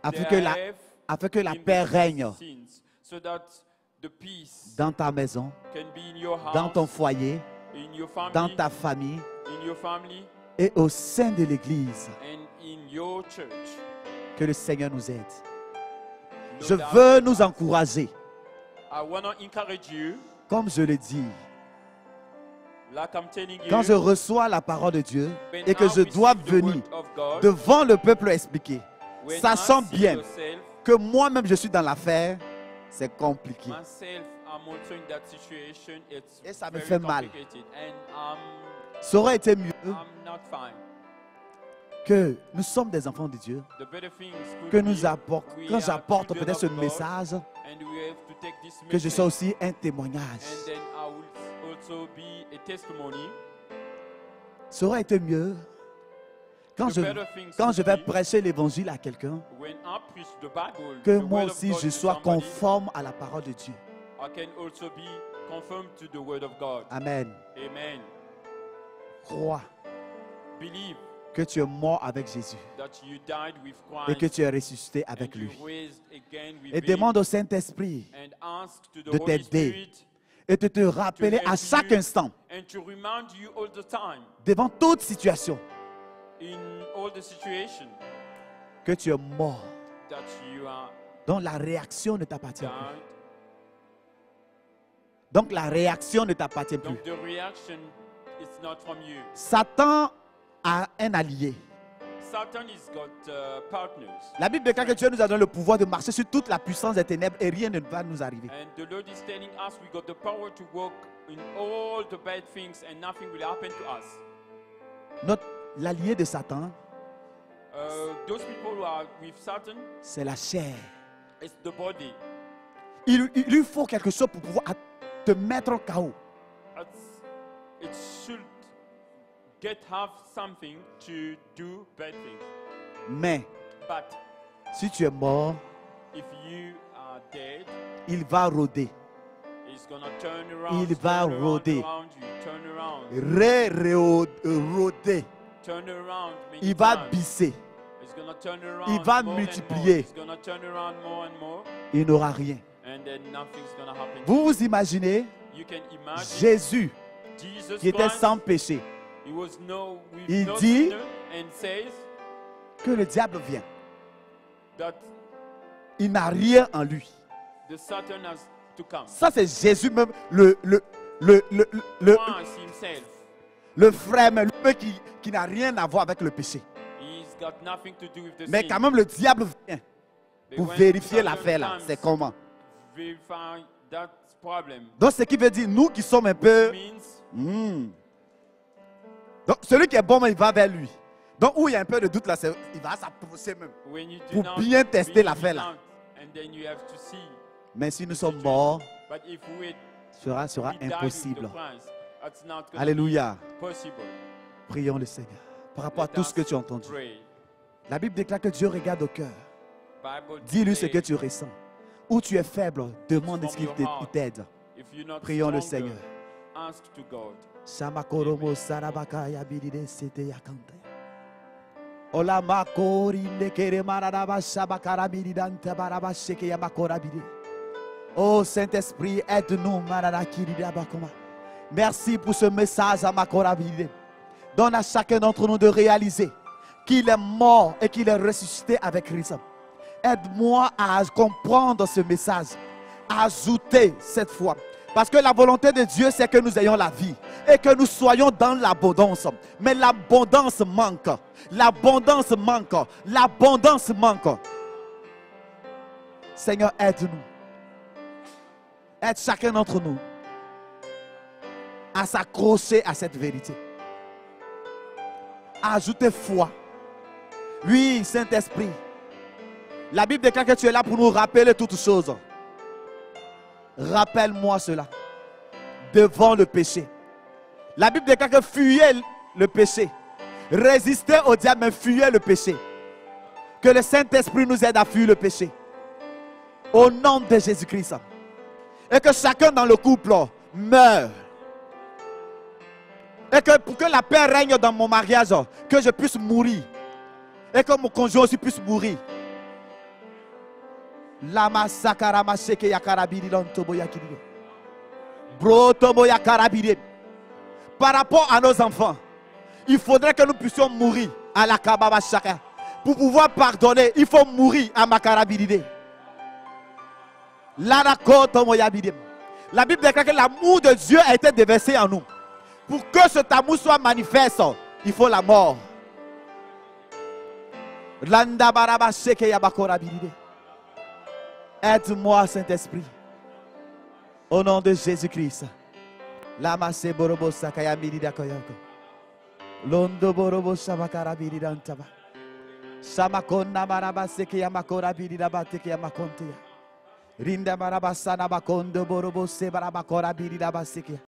[SPEAKER 2] afin que la
[SPEAKER 1] in
[SPEAKER 2] paix
[SPEAKER 1] the
[SPEAKER 2] règne
[SPEAKER 1] sins, so that the peace
[SPEAKER 2] dans ta maison,
[SPEAKER 1] can be in your house,
[SPEAKER 2] dans ton foyer,
[SPEAKER 1] in your family,
[SPEAKER 2] dans ta famille
[SPEAKER 1] in your family,
[SPEAKER 2] et au sein de l'Église.
[SPEAKER 1] and in your church.
[SPEAKER 2] Que le Seigneur nous aide.
[SPEAKER 1] No
[SPEAKER 2] Je
[SPEAKER 1] doubt.
[SPEAKER 2] veux nous encourager,
[SPEAKER 1] I want to encourage you,
[SPEAKER 2] comme je le dis,
[SPEAKER 1] like I'm telling you,
[SPEAKER 2] quand je reçois la parole de Dieu
[SPEAKER 1] when
[SPEAKER 2] et que
[SPEAKER 1] I
[SPEAKER 2] je dois
[SPEAKER 1] receive the
[SPEAKER 2] venir
[SPEAKER 1] word of God,
[SPEAKER 2] devant le peuple expliquer,
[SPEAKER 1] when
[SPEAKER 2] sachant
[SPEAKER 1] I see
[SPEAKER 2] bien
[SPEAKER 1] yourself,
[SPEAKER 2] que moi-même je suis dans l'affaire, c'est compliqué.
[SPEAKER 1] myself, I'm also in that situation. It's
[SPEAKER 2] Et ça me
[SPEAKER 1] very
[SPEAKER 2] fait mal.
[SPEAKER 1] complicated, and
[SPEAKER 2] Ça aurait été mieux
[SPEAKER 1] I'm not fine.
[SPEAKER 2] que nous sommes des enfants de Dieu,
[SPEAKER 1] The better things could
[SPEAKER 2] que
[SPEAKER 1] be
[SPEAKER 2] nous apporte,
[SPEAKER 1] we
[SPEAKER 2] quand
[SPEAKER 1] are
[SPEAKER 2] j'apporte
[SPEAKER 1] children
[SPEAKER 2] peut-être ce
[SPEAKER 1] of God,
[SPEAKER 2] message,
[SPEAKER 1] and we have to take this
[SPEAKER 2] que je
[SPEAKER 1] message,
[SPEAKER 2] sois aussi un témoignage.
[SPEAKER 1] and then I will also be a testimony.
[SPEAKER 2] Ça aurait été mieux quand
[SPEAKER 1] The
[SPEAKER 2] je,
[SPEAKER 1] better things
[SPEAKER 2] quand je
[SPEAKER 1] could
[SPEAKER 2] vais
[SPEAKER 1] be
[SPEAKER 2] prêcher l'évangile à quelqu'un,
[SPEAKER 1] when I preach the Bible,
[SPEAKER 2] que
[SPEAKER 1] the
[SPEAKER 2] moi
[SPEAKER 1] word of
[SPEAKER 2] aussi
[SPEAKER 1] God
[SPEAKER 2] je
[SPEAKER 1] to
[SPEAKER 2] sois
[SPEAKER 1] somebody,
[SPEAKER 2] conforme à la parole de Dieu.
[SPEAKER 1] I can also be conformed to the word of God.
[SPEAKER 2] Amen.
[SPEAKER 1] Amen.
[SPEAKER 2] Crois
[SPEAKER 1] Believe
[SPEAKER 2] que tu es mort avec Jésus
[SPEAKER 1] that you died with
[SPEAKER 2] et que
[SPEAKER 1] Christ
[SPEAKER 2] tu es ressuscité
[SPEAKER 1] and
[SPEAKER 2] avec
[SPEAKER 1] you
[SPEAKER 2] lui.
[SPEAKER 1] raised again with
[SPEAKER 2] Et
[SPEAKER 1] him,
[SPEAKER 2] demande au Saint-Esprit
[SPEAKER 1] and ask to the
[SPEAKER 2] de
[SPEAKER 1] Holy
[SPEAKER 2] t'aider
[SPEAKER 1] Spirit
[SPEAKER 2] et de te rappeler
[SPEAKER 1] help
[SPEAKER 2] à chaque
[SPEAKER 1] you
[SPEAKER 2] instant,
[SPEAKER 1] and to remind you all the time
[SPEAKER 2] devant toute situation,
[SPEAKER 1] in all the situations
[SPEAKER 2] que tu es mort,
[SPEAKER 1] that you are
[SPEAKER 2] dont la réaction ne t'appartient plus.
[SPEAKER 1] died.
[SPEAKER 2] Donc la réaction ne t'appartient plus.
[SPEAKER 1] Donc the reaction is not from you.
[SPEAKER 2] Satan a un allié.
[SPEAKER 1] Satan has got partners.
[SPEAKER 2] La Bible déclare que Dieu nous a donné le pouvoir de marcher sur toute la puissance des ténèbres et rien ne va nous arriver.
[SPEAKER 1] And the Lord is telling us we got the power to walk in all the bad things and nothing will happen to us.
[SPEAKER 2] L'allié de Satan,
[SPEAKER 1] Those people who are with Satan,
[SPEAKER 2] c'est la chair.
[SPEAKER 1] it's the body.
[SPEAKER 2] Il lui faut quelque chose pour pouvoir te mettre au chaos.
[SPEAKER 1] It should have something to do bad things.
[SPEAKER 2] Mais
[SPEAKER 1] But
[SPEAKER 2] si tu es mort,
[SPEAKER 1] if you are dead,
[SPEAKER 2] il va rôder.
[SPEAKER 1] it's gonna turn around.
[SPEAKER 2] Il va
[SPEAKER 1] turn around
[SPEAKER 2] rôder.
[SPEAKER 1] around you, turn around.
[SPEAKER 2] Rôder.
[SPEAKER 1] Turn around many
[SPEAKER 2] Il va
[SPEAKER 1] times.
[SPEAKER 2] bisser.
[SPEAKER 1] It's gonna turn around
[SPEAKER 2] Il va
[SPEAKER 1] more and
[SPEAKER 2] multiplier.
[SPEAKER 1] more. It's gonna turn around more and more,
[SPEAKER 2] Il n'aura rien.
[SPEAKER 1] and then nothing's gonna happen.
[SPEAKER 2] Vous vous imaginez
[SPEAKER 1] You can imagine
[SPEAKER 2] Jésus
[SPEAKER 1] Jesus
[SPEAKER 2] qui était
[SPEAKER 1] Christ,
[SPEAKER 2] sans péché,
[SPEAKER 1] he was with
[SPEAKER 2] Il
[SPEAKER 1] no
[SPEAKER 2] dit-
[SPEAKER 1] sinner, and says
[SPEAKER 2] que le diable vient.
[SPEAKER 1] that
[SPEAKER 2] Il n'a rien en lui.
[SPEAKER 1] the Satan has to come.
[SPEAKER 2] Ça, c'est Jésus même, le
[SPEAKER 1] Christ himself,
[SPEAKER 2] frère, même, le qui n'a rien à voir avec le péché.
[SPEAKER 1] he's got nothing to do with the
[SPEAKER 2] Mais
[SPEAKER 1] sin.
[SPEAKER 2] quand même, le diable vient
[SPEAKER 1] But
[SPEAKER 2] pour
[SPEAKER 1] when
[SPEAKER 2] vérifier
[SPEAKER 1] Satan
[SPEAKER 2] l'affaire là.
[SPEAKER 1] comes,
[SPEAKER 2] C'est comment?
[SPEAKER 1] verify that problem.
[SPEAKER 2] Donc, ce qui veut dire, nous qui sommes un peu...
[SPEAKER 1] Means
[SPEAKER 2] Donc, celui qui est bon, il va vers lui. Donc, où il y a un peu de doute là, il va s'approcher même.
[SPEAKER 1] when you do
[SPEAKER 2] Pour
[SPEAKER 1] not
[SPEAKER 2] bien tester
[SPEAKER 1] be
[SPEAKER 2] l'affaire là.
[SPEAKER 1] vigilant, and then you have to see.
[SPEAKER 2] Mais si nous sommes morts,
[SPEAKER 1] But if we
[SPEAKER 2] sera
[SPEAKER 1] died with the
[SPEAKER 2] impossible.
[SPEAKER 1] Christ, that's not gonna
[SPEAKER 2] Alléluia.
[SPEAKER 1] be possible.
[SPEAKER 2] Prions le Seigneur. Par rapport à
[SPEAKER 1] Let
[SPEAKER 2] tout ce que
[SPEAKER 1] us
[SPEAKER 2] tu as entendu.
[SPEAKER 1] pray.
[SPEAKER 2] La Bible déclare que Dieu regarde au cœur.
[SPEAKER 1] Bible
[SPEAKER 2] Dis-lui ce
[SPEAKER 1] says,
[SPEAKER 2] que tu ressens. Où tu es faible, demande
[SPEAKER 1] From
[SPEAKER 2] ce qu'il
[SPEAKER 1] your heart.
[SPEAKER 2] t'aide.
[SPEAKER 1] if you're not
[SPEAKER 2] Prions le
[SPEAKER 1] stronger,
[SPEAKER 2] Seigneur.
[SPEAKER 1] ask to God.
[SPEAKER 2] Shamakoromo sarabakaya bidide sete yakante. Ola makori nekere maradaba shabakarabiri dante baraba sheke yamakorabiri. Oh Saint-Esprit, aide-nous, maradakiri dabakoma. Merci pour ce message à makorabiri. Donne à chacun d'entre nous de réaliser qu'il est mort et qu'il est ressuscité avec Christ. Aide-moi à comprendre ce message, à ajouter cette foi. Parce que la volonté de Dieu, c'est que nous ayons la vie et que nous soyons dans l'abondance. Mais l'abondance manque. L'abondance manque. L'abondance manque. Seigneur, aide-nous. Aide chacun d'entre nous à s'accrocher à cette vérité. À ajouter foi. Oui, Saint-Esprit. La Bible déclare que tu es là pour nous rappeler toutes choses. Rappelle-moi cela. Devant le péché. La Bible déclare que fuyez le péché. Résistez au diable, mais fuyez le péché. Que le Saint-Esprit nous aide à fuir le péché. Au nom de Jésus-Christ. Et que chacun dans le couple meure. Et que pour que la paix règne dans mon mariage, que je puisse mourir. Et que mon conjoint aussi puisse mourir. Lama sakarama sheke yakarabiri lantobo yakiri. Bro tobo yakarabiri. Par rapport à nos enfants, il faudrait que nous puissions mourir à la kababa shaka. Pour pouvoir pardonner, il faut mourir à makarabiri. La Bible déclare que l'amour de Dieu a été déversé en nous. Pour que cet amour soit manifeste, il faut la mort. Aide-moi, Saint-Esprit. Au nom de Jésus-Christ. Lamase borobo sakaya mirida koyoko. Londo borobo samakara birida antaba. Samakonna maraba seke yamakora birida bateke yamakonte. Rinda maraba sana bakondo borobo se barabakora birida baseke.